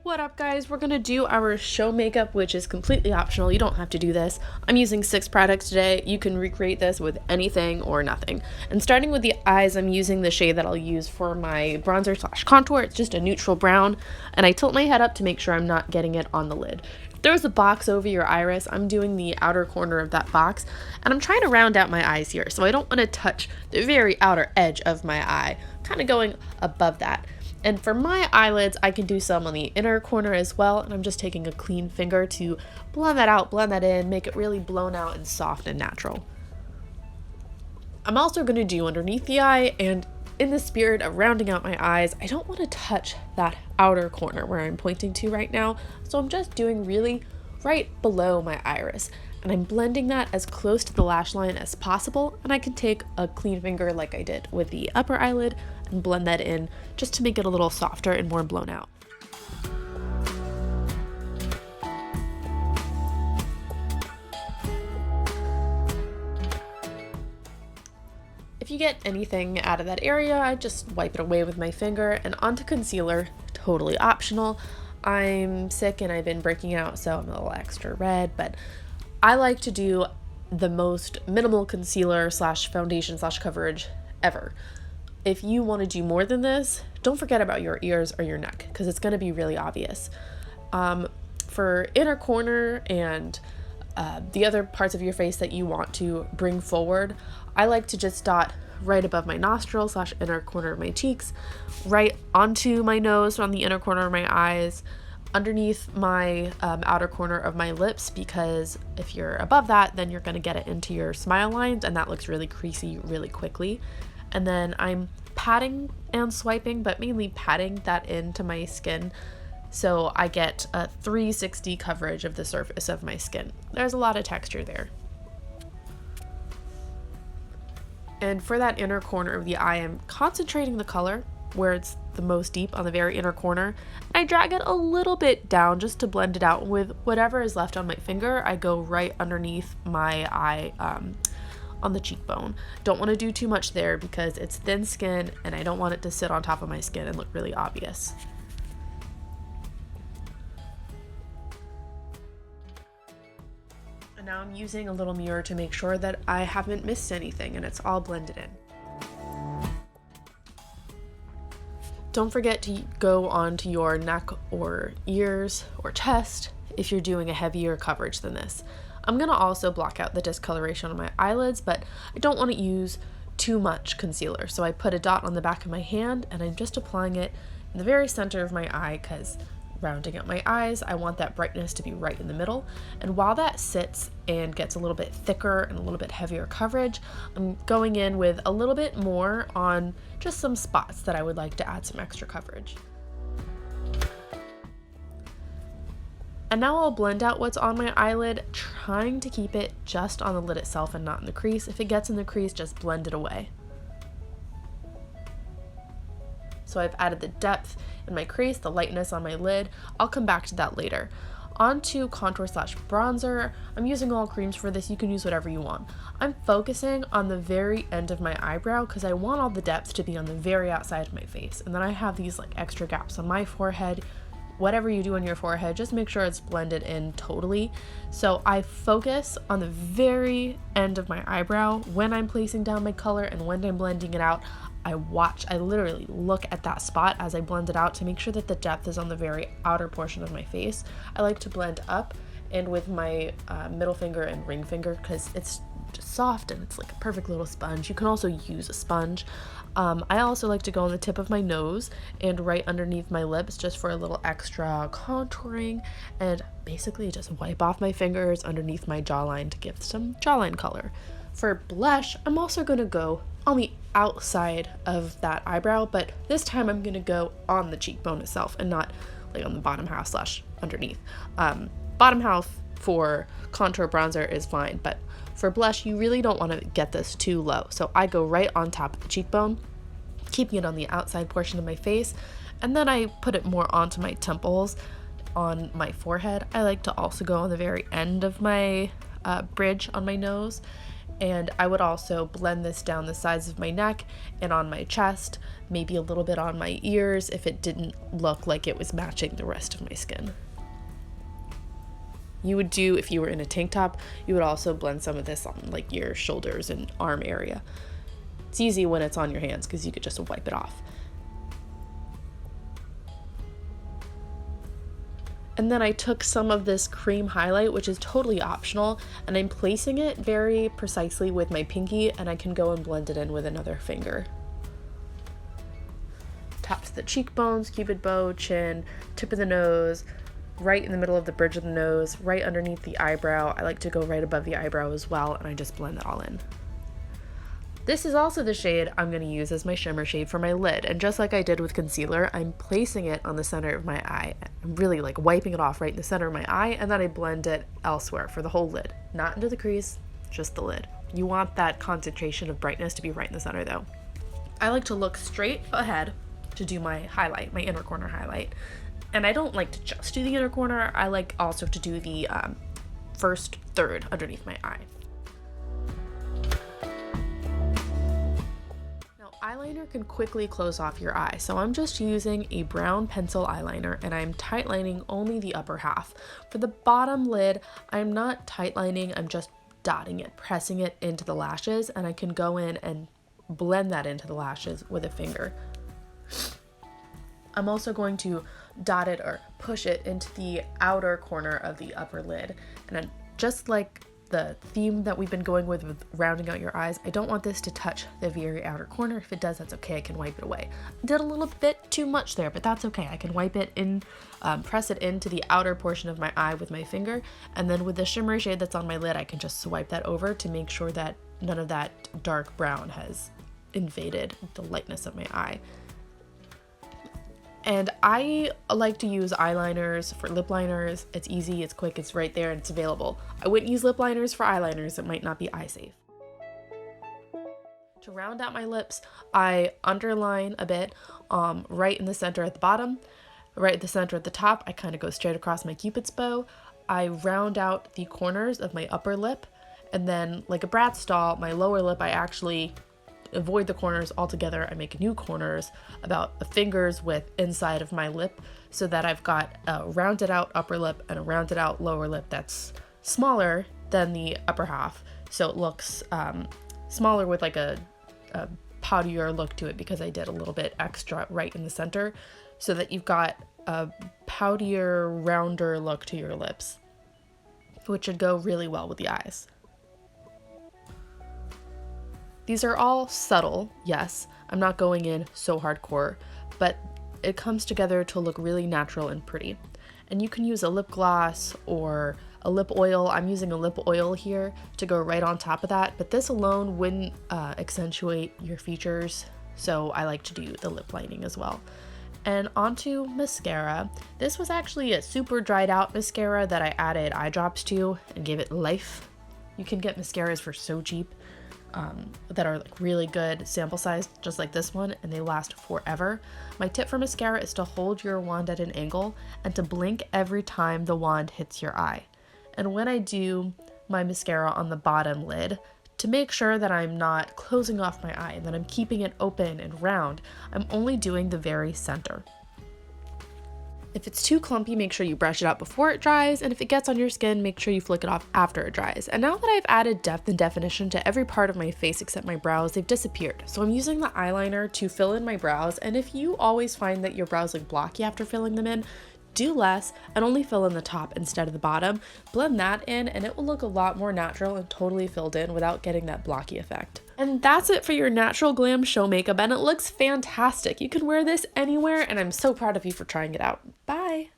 What up, guys? We're gonna do our show makeup, which is completely optional. You don't have to do this. I'm using 6 products today. You can recreate this with anything or nothing. And starting with the eyes, I'm using the shade that I'll use for my bronzer slash contour. It's just a neutral brown, and I tilt my head up to make sure I'm not getting it on the lid. If there's a box over your iris, I'm doing the outer corner of that box, and I'm trying to round out my eyes here, so I don't want to touch the very outer edge of my eye, kind of going above that. And for my eyelids, I can do some on the inner corner as well, and I'm just taking a clean finger to blend that out, blend that in, make it really blown out and soft and natural. I'm also going to do underneath the eye, and in the spirit of rounding out my eyes, I don't want to touch that outer corner where I'm pointing to right now, so I'm just doing really right below my iris. And I'm blending that as close to the lash line as possible, and I can take a clean finger like I did with the upper eyelid and blend that in just to make it a little softer and more blown out. If you get anything out of that area, I just wipe it away with my finger. And onto concealer, totally optional. I'm sick and I've been breaking out, so I'm a little extra red, but I like to do the most minimal concealer slash foundation slash coverage ever. If you want to do more than this, don't forget about your ears or your neck, because it's going to be really obvious. For inner corner and the other parts of your face that you want to bring forward, I like to just dot right above my nostril slash inner corner of my cheeks, right onto my nose on the inner corner of my eyes, underneath my outer corner of my lips, because if you're above that, then you're going to get it into your smile lines, and that looks really creasy really quickly. And then I'm patting and swiping, but mainly patting that into my skin, so I get a 360 coverage of the surface of my skin. There's a lot of texture there. And for that inner corner of the eye, I'm concentrating the color where it's the most deep on the very inner corner. And I drag it a little bit down just to blend it out with whatever is left on my finger. I go right underneath my eye on the cheekbone. Don't want to do too much there because it's thin skin and I don't want it to sit on top of my skin and look really obvious. And now I'm using a little mirror to make sure that I haven't missed anything and it's all blended in. Don't forget to go onto your neck or ears or chest if you're doing a heavier coverage than this. I'm going to also block out the discoloration on my eyelids, but I don't want to use too much concealer. So I put a dot on the back of my hand and I'm just applying it in the very center of my eye, because rounding out my eyes, I want that brightness to be right in the middle. And while that sits and gets a little bit thicker and a little bit heavier coverage, I'm going in with a little bit more on just some spots that I would like to add some extra coverage. And now I'll blend out what's on my eyelid, trying to keep it just on the lid itself and not in the crease. If it gets in the crease, just blend it away. So I've added the depth in my crease, the lightness on my lid. I'll come back to that later. Onto contour slash bronzer. I'm using all creams for this. You can use whatever you want. I'm focusing on the very end of my eyebrow because I want all the depth to be on the very outside of my face. And then I have these like extra gaps on my forehead. Whatever you do on your forehead, just make sure it's blended in totally. So I focus on the very end of my eyebrow when I'm placing down my color, and when I'm blending it out, I literally look at that spot as I blend it out to make sure that the depth is on the very outer portion of my face. I like to blend up and with my middle finger and ring finger because it's just soft and it's like a perfect little sponge. You can also use a sponge. I also like to go on the tip of my nose and right underneath my lips just for a little extra contouring, and basically just wipe off my fingers underneath my jawline to give some jawline color. For blush, I'm also going to go on the outside of that eyebrow, but this time I'm going to go on the cheekbone itself and not like on the bottom half slash underneath. Bottom half for contour bronzer is fine, but for blush, you really don't want to get this too low. So I go right on top of the cheekbone, keeping it on the outside portion of my face, and then I put it more onto my temples, on my forehead. I like to also go on the very end of my bridge on my nose, And I would also blend this down the sides of my neck and on my chest, maybe a little bit on my ears if it didn't look like it was matching the rest of my skin. You would do, if you were in a tank top, you would also blend some of this on like your shoulders and arm area. It's easy when it's on your hands because you could just wipe it off. And then I took some of this cream highlight, which is totally optional, and I'm placing it very precisely with my pinky, and I can go and blend it in with another finger. Top to the cheekbones, cupid bow, chin, tip of the nose, right in the middle of the bridge of the nose, right underneath the eyebrow. I like to go right above the eyebrow as well, and I just blend it all in. This is also the shade I'm going to use as my shimmer shade for my lid, and just like I did with concealer, I'm placing it on the center of my eye. I'm really like wiping it off right in the center of my eye, and then I blend it elsewhere for the whole lid. Not into the crease, just the lid. You want that concentration of brightness to be right in the center though. I like to look straight ahead to do my highlight, my inner corner highlight. And I don't like to just do the inner corner, I like also to do the first third underneath my eye. Eyeliner can quickly close off your eye, so I'm just using a brown pencil eyeliner and I'm tightlining only the upper half. For the bottom lid, I'm not tightlining, I'm just dotting it, pressing it into the lashes, and I can go in and blend that into the lashes with a finger. I'm also going to dot it or push it into the outer corner of the upper lid, and I'm just like the theme that we've been going with rounding out your eyes, I don't want this to touch the very outer corner. If it does, that's okay, I can wipe it away. I did a little bit too much there, but that's okay. I can wipe it in, press it into the outer portion of my eye with my finger, and then with the shimmery shade that's on my lid, I can just swipe that over to make sure that none of that dark brown has invaded the lightness of my eye. And I like to use eyeliners for lip liners. It's easy, it's quick, it's right there, and it's available. I wouldn't use lip liners for eyeliners, it might not be eye safe. To round out my lips, I underline a bit right in the center at the bottom, right at the center at the top. I kind of go straight across my cupid's bow. I round out the corners of my upper lip, and then like a Bratz doll, my lower lip, I actually avoid the corners altogether. I make new corners about a finger's width inside of my lip so that I've got a rounded out upper lip and a rounded out lower lip that's smaller than the upper half. So it looks smaller with like a poutier look to it because I did a little bit extra right in the center so that you've got a poutier, rounder look to your lips, which should go really well with the eyes. These are all subtle, yes, I'm not going in so hardcore, but it comes together to look really natural and pretty. And you can use a lip gloss or a lip oil. I'm using a lip oil here to go right on top of that, but this alone wouldn't accentuate your features, so I like to do the lip lining as well. And onto mascara. This was actually a super dried out mascara that I added eye drops to and gave it life. You can get mascaras for so cheap. That are like really good sample size, just like this one, and they last forever. My tip for mascara is to hold your wand at an angle and to blink every time the wand hits your eye. And when I do my mascara on the bottom lid, to make sure that I'm not closing off my eye and that I'm keeping it open and round, I'm only doing the very center. If it's too clumpy, make sure you brush it out before it dries, and if it gets on your skin, make sure you flick it off after it dries. And now that I've added depth and definition to every part of my face except my brows, they've disappeared. So I'm using the eyeliner to fill in my brows, and if you always find that your brows look blocky after filling them in, do less and only fill in the top instead of the bottom. Blend that in and it will look a lot more natural and totally filled in without getting that blocky effect. And that's it for your natural glam show makeup, and it looks fantastic. You can wear this anywhere, and I'm so proud of you for trying it out. Bye!